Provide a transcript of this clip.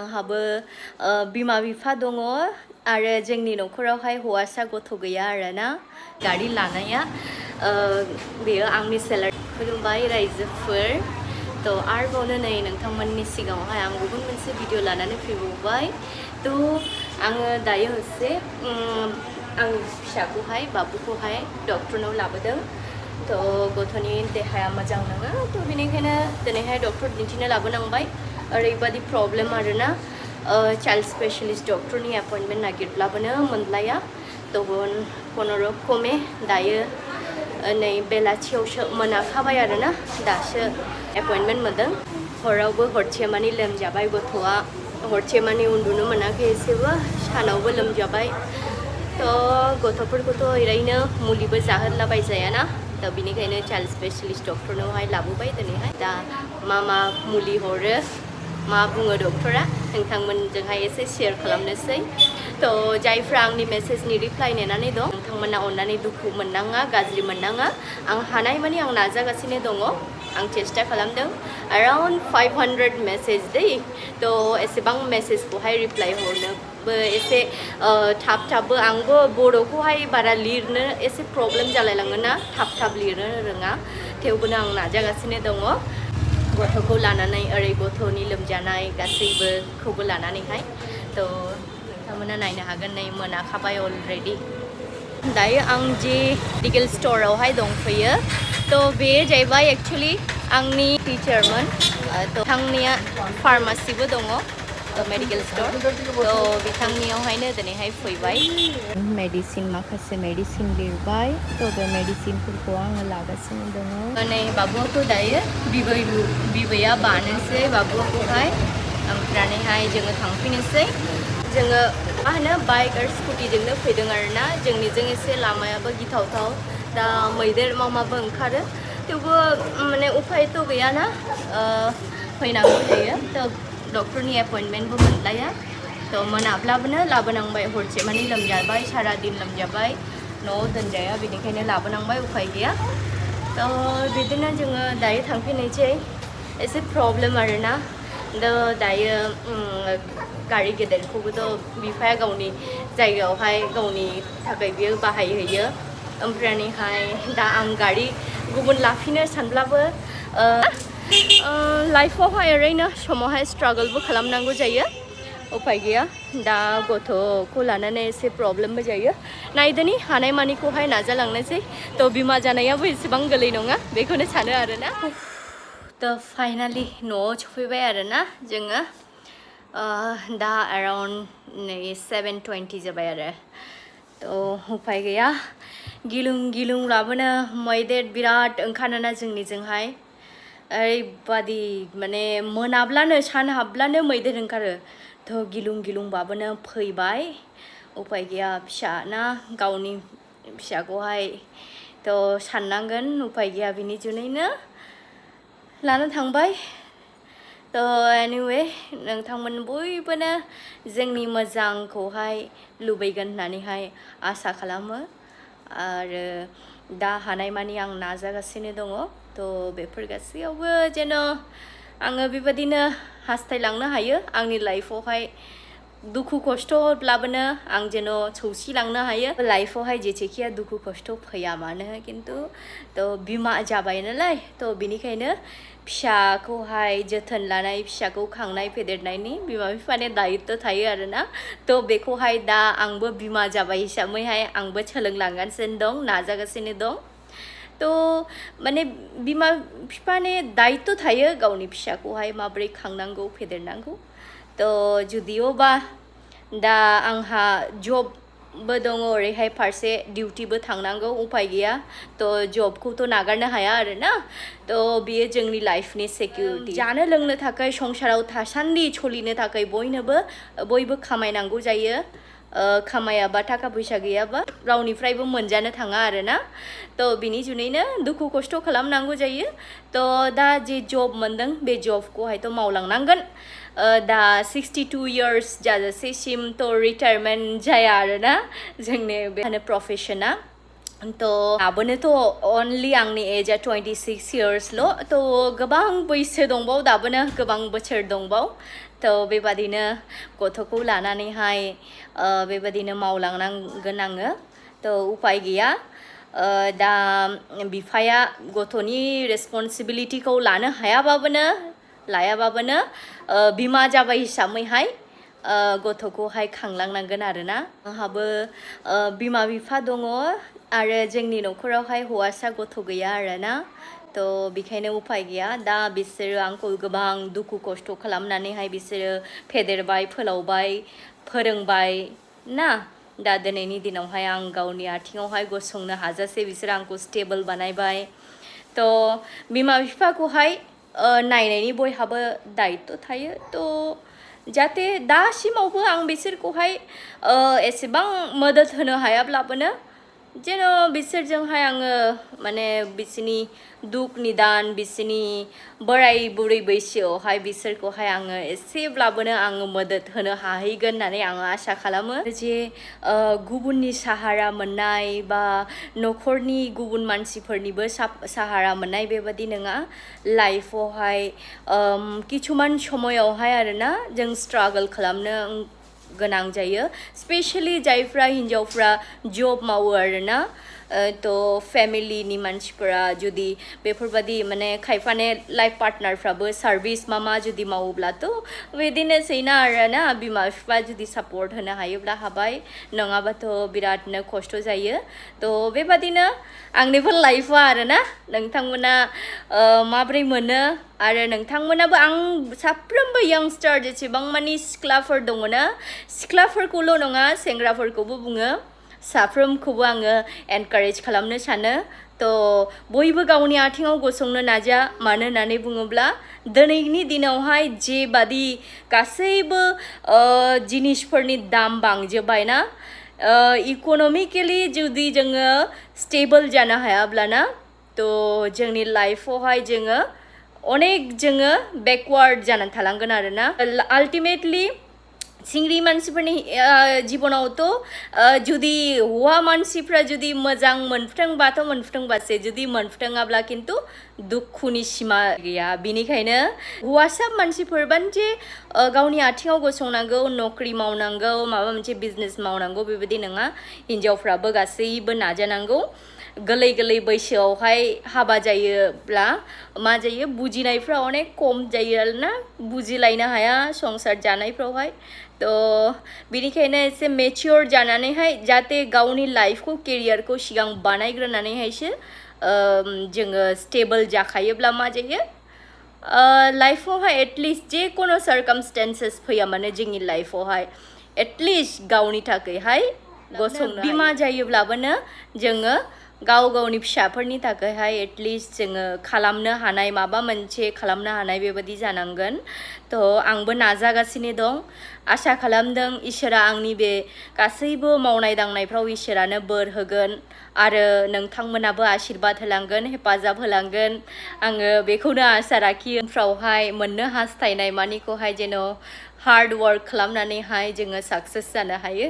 आंहाबो बिमा बिफा दङ आरो जोंनि नखरावहाय हौवासा गथ' गैया आरोना गारि लानाया बेयो आंनि सेलारि खुलुमबाय रायजोफोर तो आरोबावनो नै नोंथांमोननि सिगाङावहाय आं गुबुन मोनसे भिडिअ लानानै फैबावबाय तो आङो दायो एसे आंनि फिसाखौहाय बाबुखौहाय डक्टरनाव लाबोदों तो गथ'नि देहाया मोजां नङा तो बेनिखायनो दिनैहाय डक्टर दिन्थिनो लाबोनांबाय ओरैबादि प्रब्लेम आरोना चाइल्ड स्पेशलिस्ट डक्टरनि एपइन्टमेन्ट नागिरब्लाबोनो मोनलाया तो खुनुरुखुमै दायो नै बेलासियावसो मोनाखाबाय आरोना दासो एपइन्टमेन्ट मोनदों हरावबो हरसेमानि लोमजाबाय गथ'आ हरसेमानि उन्दुनो मोनाखै एसेबो सानावबो लोमजाबाय तो गथ'फोरखौथ' ओरैनो मुलिबो जाहोलाबायजायाना तो बेनिखायनो चाइल्ड स्पेशलिस्ट डक्टरनावहाय लाबोबाय दिनैहाय दा मा मुलि हरो मा बुङो डक्टरा नोंथांमोनजोंहाय एसे शेयार खालामनोसै तो जायफ्रा आंनि मेसेजनि रिप्लाइ नेनानै दं नोंथांमोना अननानै दुखु मोननाङा गाज्रि मोननाङा आं हानायमानि आं नाजागासिनो दङ आं चेष्टा खालामदों अराउन्ड 500 मेसेज दै तो एसेबां मेसेजखौहाय रिप्लाइ हरनोबो एसे थाबबो आंबो बर'खौहाय बारा लिरनो एसे प्रब्लेम जालायलाङोना थाब लिरनो रोङा थेवबोनो आं नाजागासिनो दङ गथ'खौ लानानै ओरै गथ'नि लोमजानाय गासैबोखौबो लानानैहाय तो नोंथांमोना नायनो हागोन नै मोनाखाबाय अलरेडि दायो आं जे मेडिकेल स्ट'रावहाय दंफैयो तो बे जाहैबाय एक्चुअलि आंनि टिचारमोन तो बिथांनिया फार्मासिबो दङ मेडिकेल स्ट'र तो बिथांनियावहायनो दिनैहाय फैबाय मेडिसिन माखासे मेडिसिन लिरबाय तो बे मेडिसिनफोरखौ आङो लागासिनो दङ नै बाबुखौ दायो बिबैया बानोसै बाबुखौहाय ओमफ्रायहाय जोङो थांफिनोसै जोङो मा होनो बाइक आरो स्कुटिजोंनो फैदों आरोना जोंनिजों एसे लामायाबो गिथावथाव दा मैदेर माबा ओंखारो थेवबो माने उफायथ' गैयाना फैनांगौ जायो तो डक्टरनि एपइन्टमेन्टबो मोनलाया तो मोनाब्लाबोनो लाबोनांबाय हरसे मानि लोमजाबाय सारा दिन लोमजाबाय न'आव दोनजाया बेनिखायनो लाबोनांबाय उफाय गैया तो बिदिनो जोङो दायो थांफिननोसै एसे प्रब्लेम आरोना दायो गारि गेदेरखौबोथ' बिफाया गावनि जायगायावहाय गावनि थाखाय बियो बाहायहैयो ओमफ्रायहाय दा आं गारि गुबुन लाफिनो सानब्लाबो लाइफआवहाय ओरैनो समावहाय स्ट्रागलबो खालामनांगौ जायो उफाय गैया दा गथ'खौ लानानै एसे प्रब्लेमबो जायो नायदोनि हानायमानिखौहाय नाजालांनोसै तो बिमा जानायाबो एसेबां गोरलै नङा बेखौनो सानो आरोना तो फाइनालि न'आव सफैबाय आरोना जोङो दा एराउन्ड नै 7:20 जाबाय आरो तो उफाय गैया गिलुं लाबोनो मैदेर बिराद ओंखारोना जोंनिजोंहाय ओरैबादि माने मोनाब्लानो सान हाबब्लानो मैदेर ओंखारो तो गिलुं बाबोनो फैबाय उफाय गैया फिसा ना गावनि फिसाखौहाय तो साननांगोन उफाय गैया बिनि जुनैनो लाना थांबाय तो एनिवे नोंथांमोन बयबोनो जोंनि मोजांखौहाय लुबैगोन होननानैहाय आसा खालामो आरो दा हानायमानि आं नाजागासिनो दङ तो बेफोर गासैयावबो जेन' आङो बेबायदिनो हास्थायलांनो हायो आंनि लाइफआवहाय दुखु खस्थ'ब्लाबोनो आं जेन' सौसिलांनो हायो लाइफआवहाय जेसेखिया दुखु खस्थ' फैया मानो खिन्थु तो बिमा जाबाय नालाय तो बिनिखायनो फिसाखौहाय जोथोन लानाय फिसाखौ खांनाय फेदेरनायनि बिमा बिफानि दायित्व थायो आरोना तो बेखौहाय दा आंबो बिमा जाबाय हिसाबैहाय आंबो सोलोंलांगासिनो दं नाजागासिनो दं तो माने बिमा बिफानि दायित्व थायो गावनि फिसाखौहाय माबोरै खांनांगौ फेदेरनांगौ तो जुदिअबा दा आंहा जबबो दङ ओरैहाय फारसे डिउटिबो थांनांगौ उफाय गैया तो जबखौथ' नागारनो हाया आरोना तो बियो जोंनि लाइफनि सिकिउरिटि जानो लोंनो थाखाय संसाराव थासान्दि सोलिनो थाखाय बयबो खामायनांगौ जायो खामायाबा थाखा फैसा गैयाबा रावनिफ्रायबो मोनजानो थाङा आरोना तो बिनि जुनैनो दुखु खस्थ' खालामनांगौ जायो तो दा जे जब मोनदों बे जबखौहायथ' मावलांनांगोन दा 62 years जाजासेसिम तो रिटायारमेन्ट जाया आरोना जोंनि बे प्रफेसना तो दाबोनोथ' अनलि आंनि एजआ 26 years ल' तो गोबां बैसो दंबावो दाबोनो गोबां बोसोर दंबावो थ' बेबादिनो गथ'खौ लानानैहाय बेबादिनो मावलांनांगोन आङो थ' उपाय गैया दा बिफाया गथ'नि रेसपन्सिबिलिटिखौ लानो लायाबाबोनो बिमा जाबाय हिसाबैहाय गथ'खौहाय खांलांनांगोन आरोना आंहाबो बिमा बिफा दङ आरो जोंनि न'खरावहाय हौवासा गथ' गैया आरोना थ' बेखायनो उपाय गैया दा बिसोरो आंखौ गोबां दुखु खस्थ' खालामनानैहाय बिसोरो फेदेरबाय फोलावबाय फोरोंबाय ना दा दिनैनि दिनावहाय आं गावनि आथिङावहाय गसंनो हाजासे बिसोरो आंखौ स्टेबल बानायबाय थ' बिमा बिफाखौहाय नायनायनि बयहाबो दायित्व थायो थ' जाहाथे दासिमावबो आं बिसोरखौहाय एसेबां मदद होनो हायाब्लाबोनो जेन' बिसोरजोंहाय आङो माने बिसोरनि दुख निदान बिसोरनि बोराय बुरै बैसोआवहाय बिसोरखौहाय आङो एसेब्लाबोनो आङो मदद होनो हाहैगोन होननानै आङो आसा खालामो जे गुबुननि साहारा मोननाय बा न'खरनि गुबुन मानसिफोरनिबो साहारा मोननाय बेबादि नङा लाइफआवहाय किसुमान समायावहाय आरोना जों स्ट्रागल खालामनो गोनां जायो स्पेशली जायफ्रा हिन्जावफ्रा जब मावो आरोना थ' फेमिलिनि मानसिफोरा जुदि बेफोरबादि माने खायफाने लाइफ पार्टनारफ्राबो सार्भिस मा जुदि मावोब्लाथ' बिदिनोसैना आरोना बिमा बिफा जुदि सापर्ट होनो हायोब्ला हाबाय नङाबाथ' बिरादनो खस्थ' जायो थ' बेबादिनो आंनिबो लाइफआ आरोना नोंथांमोना माब्रै मोनो आरो नोंथांमोनाबो आं साफ्रोमबो यंगस्टार जेसेबां मानि सिख्लाफोर दङना सिख्लाफोरखौल' नङा सेंग्राफोरखौबो बुङो साफ्रोमखौबो आङो एनकारेज खालामनो सानो थ' बयबो गावनि आथिङाव गसंनो नाजा मानो होननानै बुङोब्ला दिनैनि दिनावहाय जेबादि गासैबो जिनिसफोरनि दाम बांजोब्बायना इक'नमिकेलि जुदि जोङो स्टेबल जानो हायाब्लाना थ' जोंनि लाइफआवहाय जोङो अनेक जोङो बेकवार्ड जानानै थालांगोन आरोना आल्टिमेटलि सिंग्रि मानसिफोरनि जिबनावथ' जुदि हौवा मानसिफ्रा जुदि मोजां मोनफुंबासो जुदि मोनफुङाब्ला खिन्थु दुखुनि सिमा गैया बिनिखायनो हौवासा मानसिफोरबानो जे गावनि आथिङाव गसंनांगौ नौकरि मावनांगौ माबा मोनसे बिजनेस मावनांगौ बेबायदि नङा हिन्जावफ्राबो गासैबो नाजानांगौ गोरलै बैसोआवहाय हाबा जायोब्ला मा जायो बुजिनायफ्रा अनेक खम जायो आरोना बुजिलायनो हाया संसार जानायफ्रावहाय थ' बिनिखायनो एसे मेचियर जानानैहाय जाहाथे गावनि लाइफखौ केरियारखौ सिगां बानायग्रोनानैहायसो जोङो स्टेबल जाखायोब्ला मा जायो लाइफआवहाय एटलिस्ट जेखुनु सार्कामस्टेन्सेस फैया मानो जोंनि लाइफआवहाय एटलिस्ट गावनि थाखायहाय गसंनो बिमा जायोब्लाबोनो जोङो गावनि फिसाफोरनि थाखायहाय एटलिस्ट जोङो खालामनो हानाय माबा मोनसे खालामनो हानाय बेबायदि जानांगोन थ' आंबो नाजागासिनो दं आसा खालामदों इसोरा आंनि बे गासैबो मावनाय दांनायफ्राव इसोरानो बोर होगोन आरो नोंथांमोनाबो आशीर्बाद होलांगोन हेफाजाब होलांगोन आङो बेखौनो आसा लाखियो उनफ्रावहाय मोननो हास्थायनाय मानिखौहाय जेन' हार्ड वार्क खालामनानैहाय जोङो साक्सेस जानो हायो